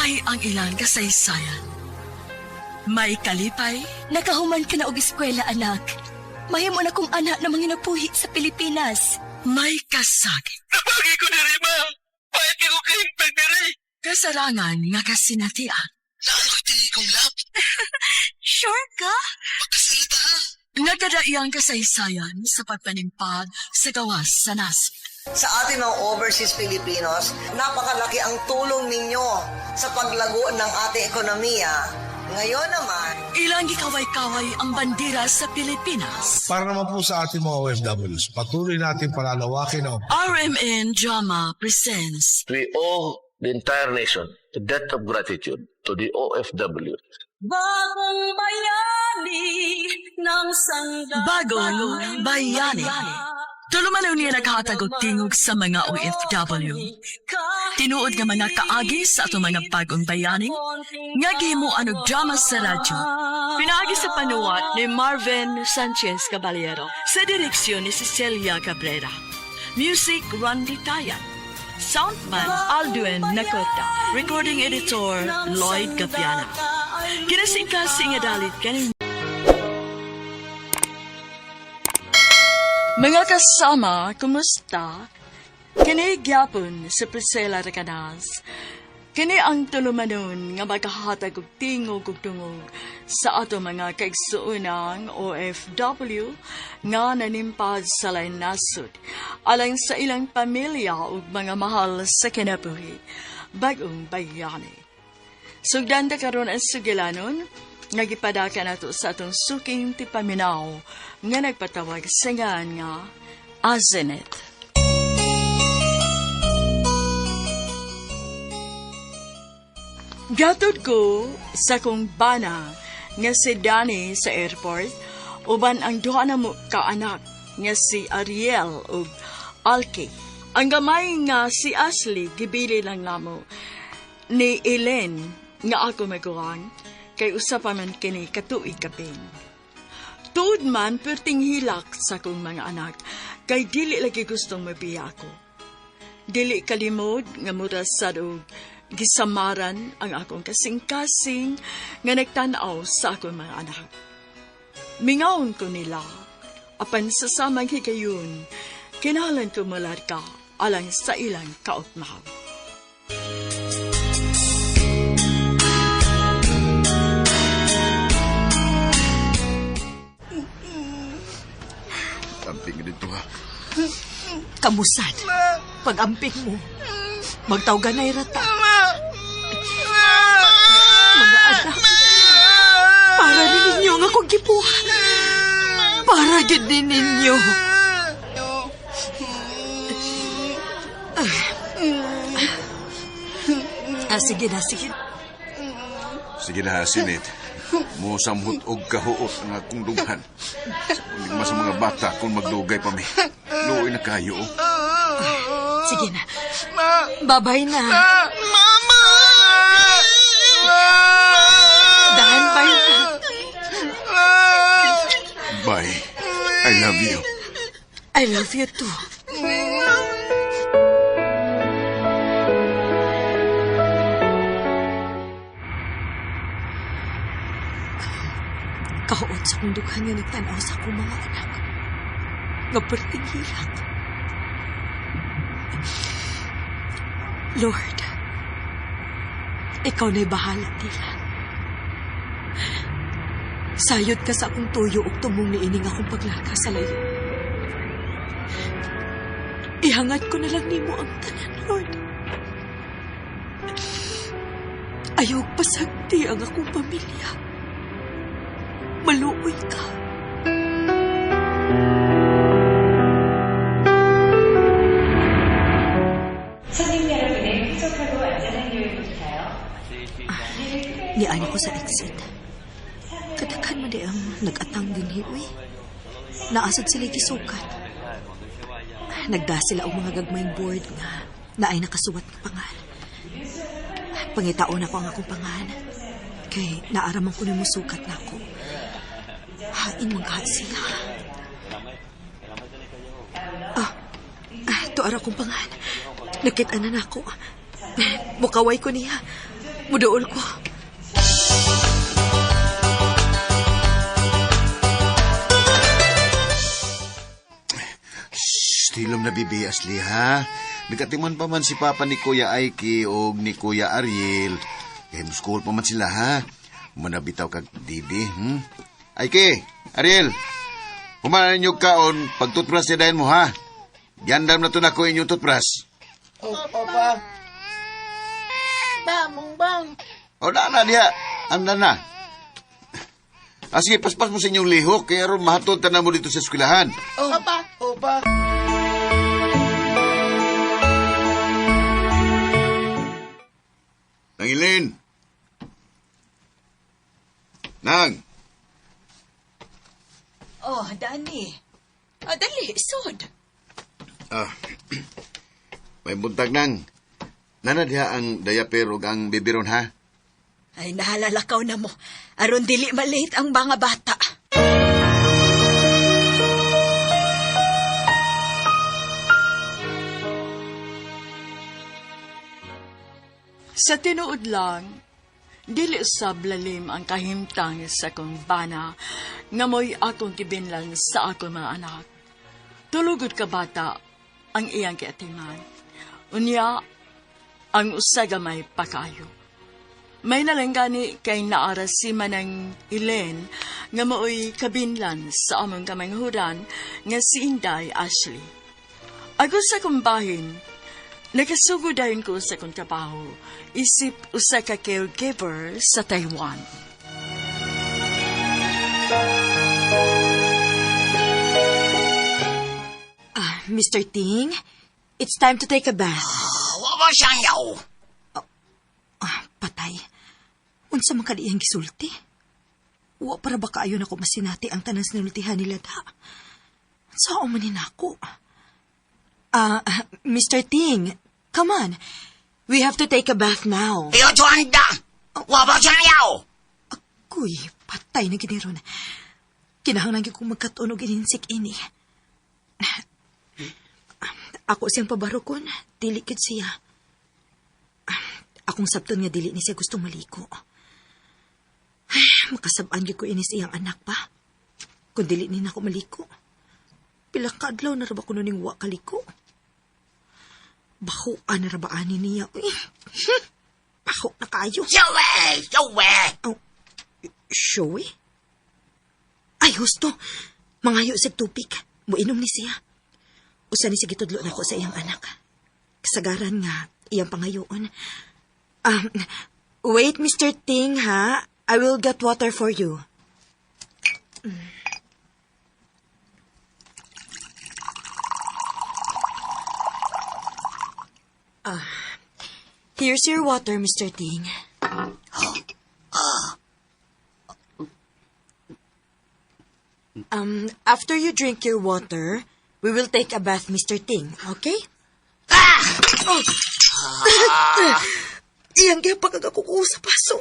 May ang ilang kasaysayan. May kalipay, Nakahuman ka na og eskwela, anak. Mahimo na kong anak na mga napuhi sa Pilipinas. may kasakit. Napagi ko diri, ma. Pahit ko kayong pagdiri. Kasarangan nga kasinatian. Naan ko'y tingin kong lap. Sure ka? Pagkasalita, ha? Nagkadaiyang kasaysayan sa pagpanimpag sa gawas sa nasib. Sa ating mga overseas Filipinos, napakalaki ang tulong ninyo sa paglago ng ating ekonomiya. Ngayon naman, Ilang gikaway-kaway ang bandera sa Pilipinas. Para naman po sa ating mga OFWs, patuloy natin palalawakin ang RMN Drama presents We owe the entire nation a debt of gratitude to the OFW. Bagong bayani ng Bagong Bayani. Tulumanon niya naghatag og tingog sa mga OFW. Tinuod nga mga kaagi sa ato mga bagong bayani, nga gihimuan og drama sa radyo. Pinaagi sa panuwat ni Marvin Sanchez Caballero, sa direksyon ni Cecilia Cabrera. Music, Randy Tayan. Soundman, Aldwin Nakota. Recording editor, Lloyd Gapiana. Kinasingkas nga dalit kanin. Mga kasama, kumusta? Kini gyapon sa Priscilla Recanas. Kini ang tulumanon nga magkahatag og tingog ug tungog sa ato mga kaigsuonang OFW nga nanimpad sa lain nasod alang sa ilang pamilya ug mga mahal sa kinabuhi. Bagong bayani. Sugdan ta karon ang sugilanon nga gipadaka nato sa atong suking tipaminaw nga nagpatawag sa nga Azenet. Gatod ko sa kong bana nga si Danny sa airport uban ang duha na mo kaanak nga si Ariel ug Alki. Ang gamay nga si Ashley gibili lang namo ni Ellen nga ako maguwang kay usa pa man kini katuig kapin. Tuod man perting hilak sa kong mga anak kay dili lagi gustong mabiya ako. Dili kalimod nga mura sad og gisamaran ang akong kasing-kasing nga nagtanaw sa akong mga anak. Mingaon ko nila, apan sa samang higayon, kinahanglan ko malarga alang sa ilang kautmaw. Amping dito, ha? Kamusan? Pag-amping mo, magtawgan na irata. Mga anak, para din ninyo ang akong gipuhan. Para din ninyo. Sige na, sige. Sige na, Sinit. Mo samhut og kahuot ang akong dughan. Sa mga bata kung magdugay pa mi. Luoy na kayo. Sige na. Babay na. Mama! Dahan pa yun. Bye. I love you. I love you too. Kahuot sa kong dughan nga nagtanaw sa akong mga anak. Nga perting hilang. Lord, ikaw na'y bahala nila. Sayod ka sa akong tuyo ug tumong niining akong paglaka sa layo. Ihangat ko na lang nimo ang tanan, Lord. Ayaw pasagti ang akong pamilya. Maluoy ka. Niani ko sa exit. Kadaghan man di ang nag-atang din hiwi. Naasad sila gisukat. Nagda sila og mga gagmayng board nga naay nakasuwat ng pangalan. Pangitaon ako ang akong pangalan. Kay naaraman ko na musukat na ako. Hain mga sila. Tuara kong pangalan. Nakita na ako. Mukaway ko niya. Mudaol ko. Stilom na bibi, Asli, ha? Nagkatiman pa man si Papa ni Kuya Aiki o ni Kuya Ariel. Kaya school pa man sila, ha? Manabitaw kag Didi, Aiki, Ariel, humanan nyo kaon pag toothbrush na dahin mo, ha? Gandam na to na ko inyong toothbrush. Papa. Bang. O, na diha. Anda na. Sige, paspas mo sa inyong lihok, kaya ron mahatod na mo dito sa eskwelahan. Opa. Nangilin. Nang. Oh, Dani. Dali, isod. May buntag nang. Nana diha ang diaper ug ang bibiron, ha? Ay, nahalalakaw na mo. Aron dili maliit ang mga bata. Sa tinuod lang, dili usab lalim ang kahimtang sa kong bana nga mo'y akong kibinlan sa akong mga anak. Tulugod ka bata ang iyang kiatiman. Unya, ang usaga may pakayo. May nalanggani kay naarasiman ng Elen nga mooy kabinlan sa among kamanghuran nga si Inday Ashley. Ako sa kumbahin, nakasugod dayon ko sa kong trabaho, isip usa ka caregiver sa Taiwan. Mr. Ting, it's time to take a bath. Wawa siyang yaw. Patay. Unsa man kadiyang gisulti? Wa para ba kaayo na ko masinati ang tanang sinultihan nila da? Saan man ako? Mr. Ting, come on. We have to take a bath now. Iyo tuwanda. Wawa siyang yaw. Kuy, patay na giniron. Kinahanglan kong magkatunog ininsik ini. Ako siyang pabarokon, dili kid siya. Akong sabton nga dili ni siya gustong maliko. Makasabaan gyud ko ini siyang anak pa. Kung dili ni nako maliko. Pila ka adlaw na ra ba kuno ning wa kaliko? Bahuan na ra ba ani niya? Baho na kayo. Yawe. Showy? Ay, husto. Mangayo sa tupik. Muinom ni siya. Usa ni sige tudlo na ko sa iyang anak. Kasagaran nga, iyang pangayoon. Wait, Mr. Ting, ha? I will get water for you. Here's your water, Mr. Ting. After you drink your water, we will take a bath, Mr. Ting, okay? Iyang kaya pagkakakuko sa paso.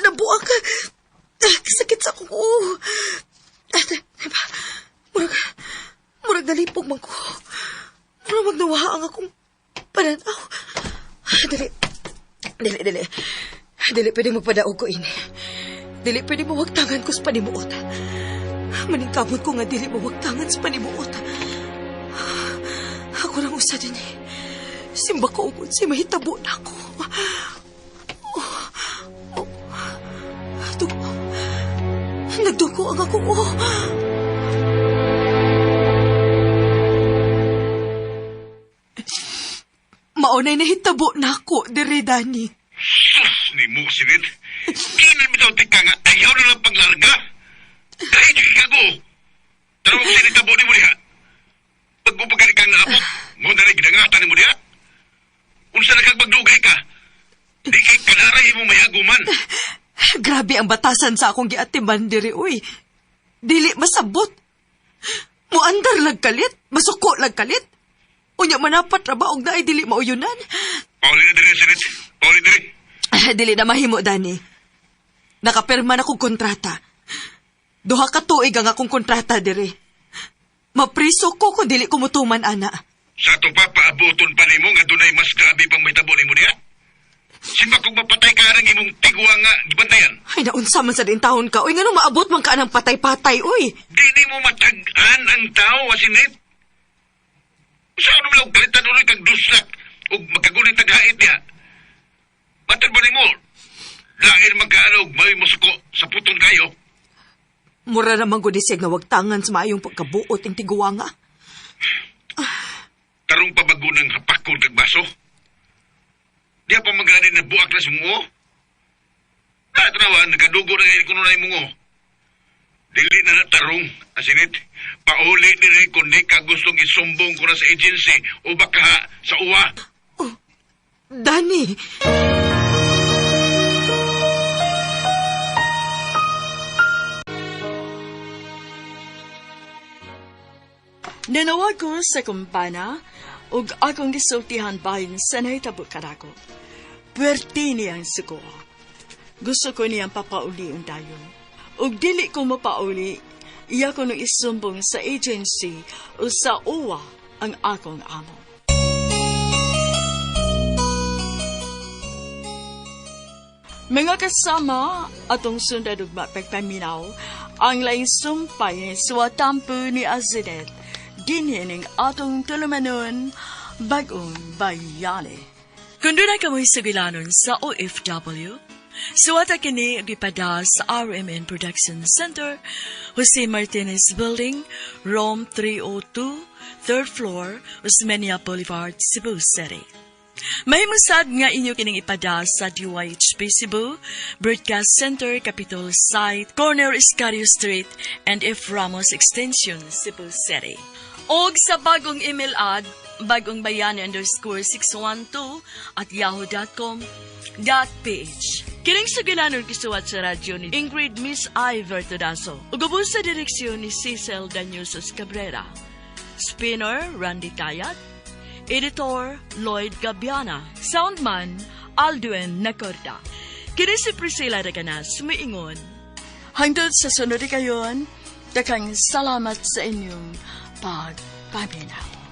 Nabuang ka. Sakit sa kuko. Murag nalipog man ko. Murag magnawaha ang akong pananaw. Dili. Dili pwede magpadaog ko ini. Dili pwede mawagtangan ko sa panimuot. Maningkamot ko nga dili mawagtangan sa panimuot. Ako lang usa din eh. Simba ko ugod si mahitabo na ako. Dugo. Nagdugo ang ako. Maunay na hitabo na ako, dire Dani. Sus, ni mo, sinit. Kinan bitaw tika nga, ayaw na lang paglarga. Dahil yung ikago. Tarawag sinitabo ni mo diha. Pagpupagkari kang naabot, mo na rin ginangatan mo diha. Unsa na kang magdugay ka? Di kay kanaray mo mayaguman. Grabe ang batasan sa akong giatiman diri, uy. Dili masabot. Muandar lag kalit, masuko lag kalit. Unya manapat ra ba og naay dili mauyunan? Pauli na diri, sinit. Pauli diri. Dili na mahimo, Dani. Nakapirma na kong kontrata. Duha ka tuig ang akong kontrata diri. Mapriso ko kung dili ko mutuman, ana. Sa to pa, paabuton pa ni mo nga dunay mas grabe pang may tabo ni mo diha. Simba kung mapatay ka ng imong tigwa nga gibantayan. Ay, naunsa man sa din taon ka. Uy, nga nung maabot man ka ng patay-patay, uy. Di mo matag-an ang tao, asinit. Saan naman lang palitan ulit kang duslak o magkagunit taghait niya? Matan ba mo? Dahil magkaanog may musuko sa putong kayo. Mura naman gudisig nga wag tangan sa maayong pagkabuot ang tiguwa nga. Tarong pabago ng hapakon kag baso. Di pa magani na buak na sumungo. Tanawan, nakadugo na ngayon kuno na mungo. Dili na natarong, asinit. Pauli ni kung di ka gustong isumbong ko na sa agency o baka sa uwa. Dani! Nanawag ko sa kumpana ug akong gisultihan bahin sa nahitabo karako. Puwerte niyang suko. Gusto ko niyang papauli undayon. Ug dili ko mapauli, iya ko nang isumbong sa agency o sa uwa ang akong amo. Mga kasama, atong sundan ug mapagpaminaw, ang laing sumpay ni suwatampo ni Azinet, dinhining atong tulumanon, bagong bayani. Kung doon ka mo'y sugilanon sa OFW, suwata kini gipada sa RMN Production Center, Jose Martinez Building, Rome 302, 3rd floor, Osmeña Boulevard, Cebu City. Mahimusad nga inyo kining ipada sa DYHP Cebu, Broadcast Center, Capitol Site, Corner Iscario Street, and F. Ramos Extension, Cebu City. Og sa bagong email ad, bagongbayani_612@yahoo.com.ph. Kining sugilanon kisuwat sa radyo ni Ingrid Miss I. Vertodaso. Ugubos sa direksyon ni Cecil Daniusos Cabrera. Spinner, Randy Tayat. Editor, Lloyd Gabiana. Soundman, Aldwin Nacorda. Kini si Priscilla Raganas, sumiingon. Hangtod sa sunod kayon, dakang salamat sa inyong pagpaminaw.